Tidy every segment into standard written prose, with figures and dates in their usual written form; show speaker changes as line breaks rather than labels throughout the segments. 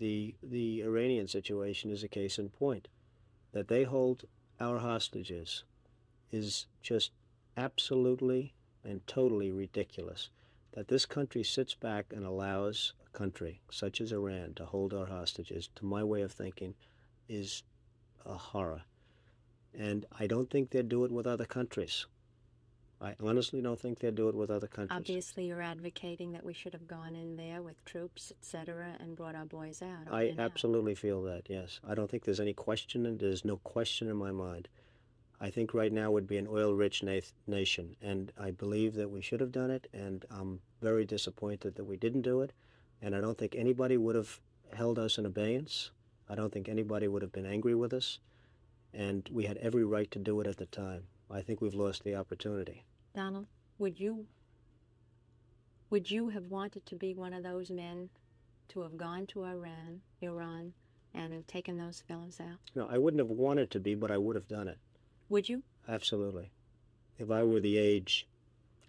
the Iranian situation is a case in point. That they hold our hostages is just absolutely and totally ridiculous. That this country sits back and allows a country such as Iran to hold our hostages, to my way of thinking, is a horror. And I don't think they'd do it with other countries. I honestly don't think they'd do it with other countries.
Obviously, you're advocating that we should have gone in there with troops, etc., and brought our boys out.
I absolutely feel that, yes. I don't think there's any question, and there's no question in my mind. I think right now would be an oil-rich nation, and I believe that we should have done it, and I'm very disappointed that we didn't do it, and I don't think anybody would have held us in abeyance. I don't think anybody would have been angry with us, and we had every right to do it at the time. I think we've lost the opportunity.
Donald, would you have wanted to be one of those men to have gone to Iran, and have taken those fellows out?
No, I wouldn't have wanted to be, but I would have done it.
Would you?
Absolutely. If I were the age,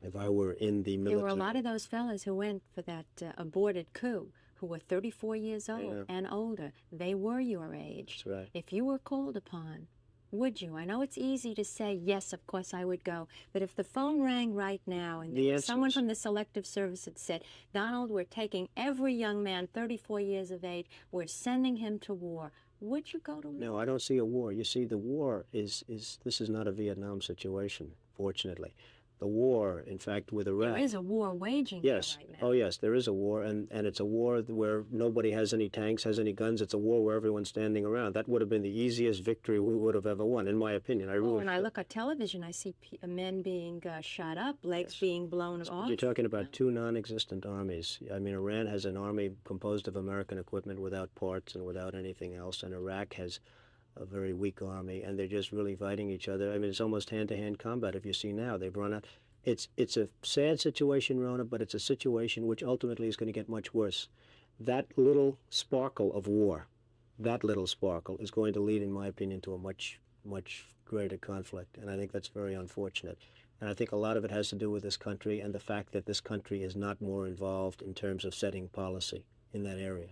if I were in the military.
There were a lot of those fellows who went for that aborted coup, who were 34 years old and older. They were your age.
That's right.
If you were called upon, would you? I know it's easy to say, yes, of course I would go. But if the phone rang right now and someone from the Selective Service had said, Donald, we're taking every young man 34 years of age, we're sending him to war, would you go to war?
No, I don't see a war. You see, the war this is not a Vietnam situation, fortunately. The war, in fact, with Iraq.
There is a war waging here right now.
Oh, yes, there is a war, and it's a war where nobody has any tanks, has any guns. It's a war where everyone's standing around. That would have been the easiest victory we would have ever won, in my opinion.
When I look at television, I see men being shot up, legs being blown off.
You're talking about two non-existent armies. I mean, Iran has an army composed of American equipment without parts and without anything else, and Iraq has a very weak army, and they're just really fighting each other. I mean, it's almost hand-to-hand combat. If you see now, they've run out. It's a sad situation, Rona, but it's a situation which ultimately is going to get much worse. That little sparkle of war, that little sparkle is going to lead, in my opinion, to a much, much greater conflict, and I think that's very unfortunate. And I think a lot of it has to do with this country and the fact that this country is not more involved in terms of setting policy in that area.